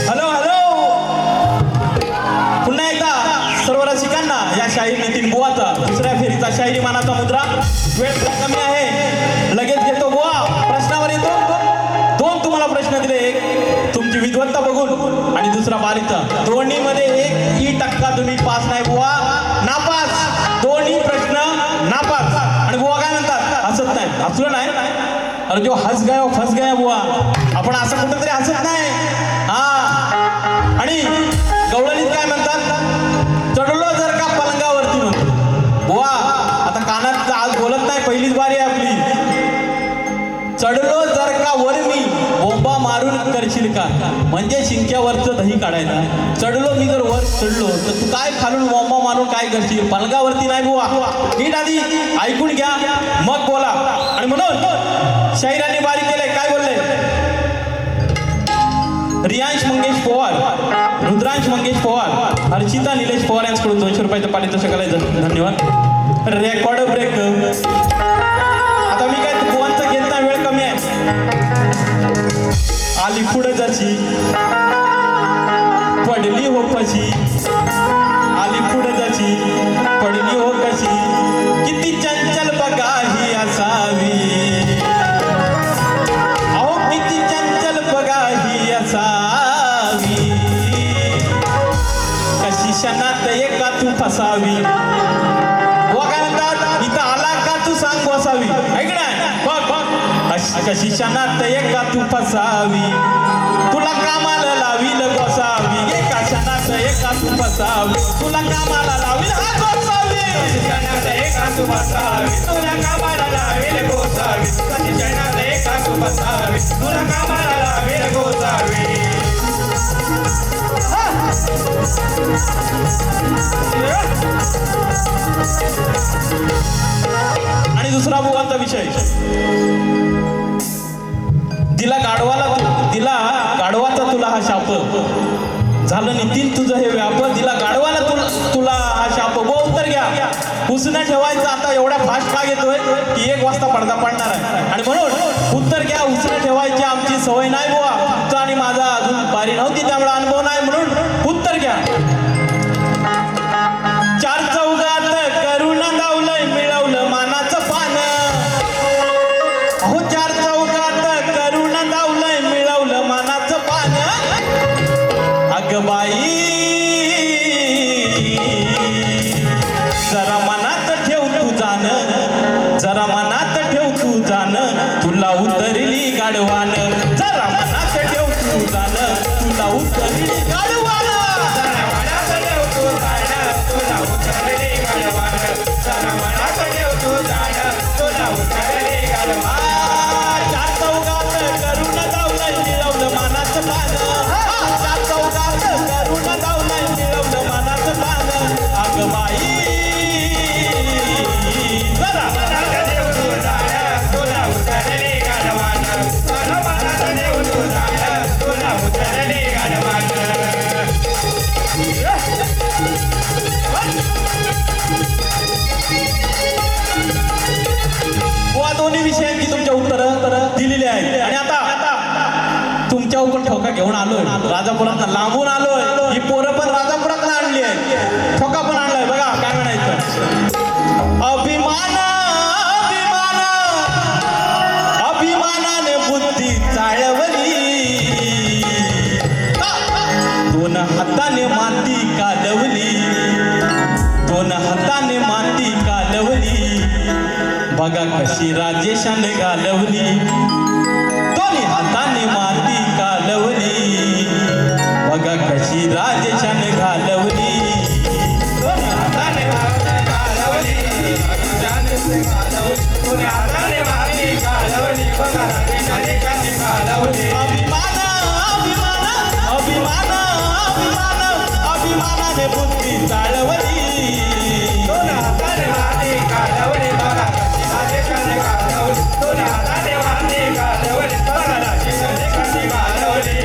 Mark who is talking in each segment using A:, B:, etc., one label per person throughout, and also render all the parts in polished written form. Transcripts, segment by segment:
A: Hello hello, पुन्हा एकदा सर्व रसिकांना या शाहीर नितीन बुवाचा दुसऱ्या फेरीचा शाहिरी मानाचा मुद्रा. वेळ कमी आहे, लगेच घेतो बुवा. प्रश्नावर येतो. दोन तुम्हाला प्रश्न दिले, एक तुमची विद्वत्ता बघून आणि दुसरा बारीचा. दोन्हीमध्ये 1% तुम्ही पास नाही बुवा, नापास. दोन्ही प्रश्न नापास. आणि बुवा काय म्हणतात? हसत नाही. हसलं नाही, अरे जो हस गया फस गया बुवा. आपण असं कुठंतरी हसत नाही. हा, आणि गवळणीत काय म्हणतात? चढलो जर का पलंगावरती म्हणतो बुवा. आता कानात आज बोलत नाही, पहिलीच बारी आहे आपली. चढलो जर का वर मी बोंबा मारून करशील का, म्हणजे शिंक्यावरचं दही काढायला. चढलो मी जर वर चढलो तर तू काय खालून बोंबा मारून काय करशील? पलंगावरती नाही बुवा. नीट आधी ऐकून घ्या मग बोला. आणि म्हणून शाहिरांनी बारी केलंय. काय बोलले? रियांश मंगेश पवार, रुद्रांश मंगेश पवार, हर्षिता निलेश पवार यांच्याकडून 200 रुपयाचं पारितोषिक करायचं. धन्यवाद. Record break. आता मी काय बुवांचं घेत नाही, वेळ कमी आहे. आली पुढे जाची पडली हो पशी, आली पुढे जाची पडली हो कशी. किती चंचल बघा ही असावी, अहो किती चंचल बघा ही असावी. कशी क्षणात एका तू फसावी. बुवा काय म्हणतात? इथं आला का तू सांग बसावी. ऐक ना, बघ बघ. कशी क्षणात एका तू फसावी, तुला कामाला लावील गोसावी. एका क्षणात एका तू फसावी, तुला कामाला लावील हा गोसावी.
B: क्षणात एका तू फसावी, तुला कामाला लावील गोसावी. क्षणात एका तू फसावी, तुला कामाला लावील गोसावी.
A: आणि दुसरा बुवांचा विषय. दिला गाढवाचा तुला हा शाप, झालं नितीन तुझं हे व्याप. दिला गाढवाला तुला हा शाप. बुवा उत्तर घ्या. उसनं ठेवायचं आता एवढ्या फास्ट का घेतोय की 1 वाजता पडदा पडणार आहे. आणि म्हणून उत्तर घ्या. उसनं ठेवायची आमची सवय नाही बुवा. तुमचा आणि माझा अजून बारी नव्हती, त्यामुळे अनुभव नाही. म्हणून उत्तर घ्या. 4 चौघात करून दावलंय मिळवलं मानाचं पान. अहो 4 चौघात करून दावलंय मिळवलं मानाचं पान. अगं बाई जरा मनात ठेव तू जाण, जरा मनात ठेव तू जाण, तुला उतरली गाढवान. जरा मनात ठेव तू जाण, तुला उतरली गाढवान.
B: जरा मनात ठेव तू जाण, तुला उतरली गाढवान. जरा मनात ठेव तू जाण, तुला उतरली गाढवान.
A: 4 चौघात करून दावलंय मिळवलं मानाचं पान. 4 चौघात करून दावलंय मिळवलं मानाचं पान. अगं बाई जरा
B: मनात ठेव तू जाण, तुला उतरली गाढवान. जरा मनात ठेव तू जाण, तुला उतरली गाढवान.
A: बुवा दोन्ही विषयांची तुमच्या उत्तरं दिलेली आहेत. आणि आता तुमच्यावर पण ठोका घेऊन आलोय. राजापुरात लांबून आलोय. ही पोरं पण राजापुरात आणली आहे. ठोका पण आणलाय. बघा काय म्हणायचं. अभिमान अभिमान अभिमानाने बुद्धी चाळवली, 2 हाताने माती कालवली, 2 हाताने माती कालवली. बघा कशी राजेशाने घालवली, दोन्ही हाताने माती कालवली, बघा कशी राजेशाने घालवली,
B: दोन्ही हाताने माती कालवली, राजेशाने घालवली, दोन्ही हाताने माती कालवली, बघा राजेशाने कशी घालवली.
A: अभिमान अभिमान अभिमान अभिमान अभिमानाने बुद्धी चालवली,
B: दोन्ही हाताने माती कालवली, बघा कशी राजेशाने घालवली, दोन्ही हाताने माती कालवली, बघा राजेशाने कशी घालवली.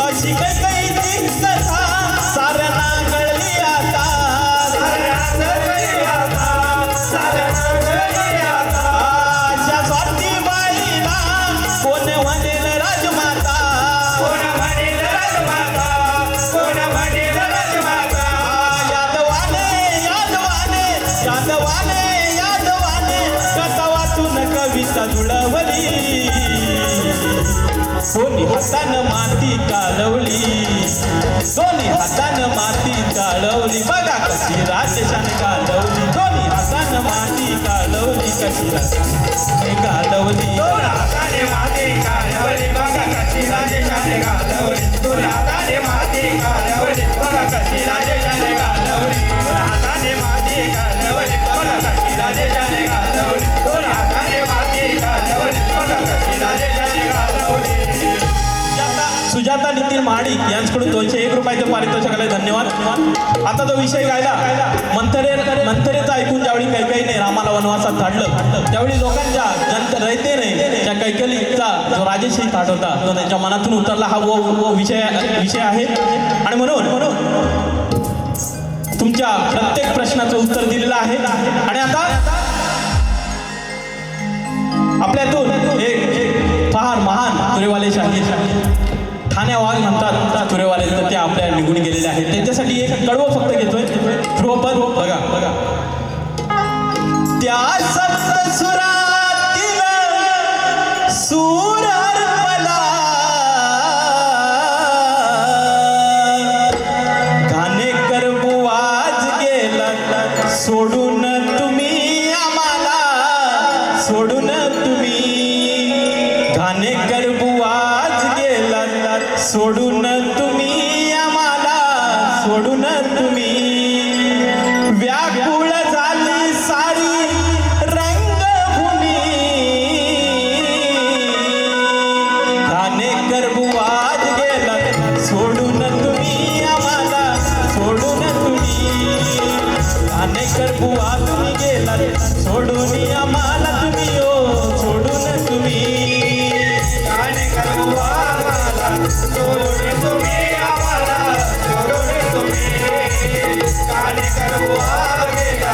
A: अशी कैकईची कथा साऱ्यांना कळली आता, अशा स्वार्थी बाईला कोण म्हणेल राजमाता, यादवाने यादवाने यादवाने यादवाने कथा वाचून कविता जुळवली, दोन्ही हातानं माती कालवली, दोन्ही हातानं माती कालवली, बघा कशी राजेशाने कालवली, दोन्ही हातानं माती कालवली, कशी राजेशाने कालवली.
B: दोन हाताने माती कालवली, बघा कशी राजेशाने घालवली, दोन हाताने माती कालवली, बघा कशी राजेशाने घालवली, दोन हाताने माती कालवली, बघा कशी राजेशाने घालवली, दोन हाताने माती कालवली, बघा कशी राजेशाने घालवली.
A: सुजाता नितीन महाडिक यांच्याकडून 201 रुपयाचं पारितोषिकाला धन्यवाद. आता तो विषय गायला मंथरेचं ऐकून ज्यावेळी कैकेयीने रामाला वनवासात धाडलं, त्यावेळी लोकांच्या रयतेने त्या कैकेयीचा जो राजेशाही थाट होता तो त्यांच्या मनातून उतरला, हा वो विषय आहे. आणि म्हणून तुमच्या प्रत्येक प्रश्नाचं उत्तर दिलेलं आहे. आणि आता आपल्यातून एक फार महान तुरेवाले शाहीर ठाण्या वाघ म्हणतात तुरेवाले, तर ते आपल्या निघून गेलेले आहेत. त्यांच्यासाठी एक कडवं फक्त घेतोय, ध्रुवपद बघा बघा. त्या सप्त सुरातील सूर हरपला, घाणेकर बुवाज गेला सोडून तुम्ही आम्हाला, सोडून तुम्ही, घाणेकर बुवाज गेला सोडून तुम्ही आम्हाला, सोडून तुम्ही, व्याकुळ झाली सारी रंगभूमी, घाणेकर बुवाज गेला सोडून तुम्ही आम्हाला, सोडून तुम्ही, घाणेकर बुवा तुम्ही गेला सोडून आम्हाला, तुम्ही ओ सोडून तुम्ही,
B: घाणेकर बुवा आम्हाला, सोडून तुम्ही आम्हाला, सोडून तुम्ही, घाणेकर बुवा गेला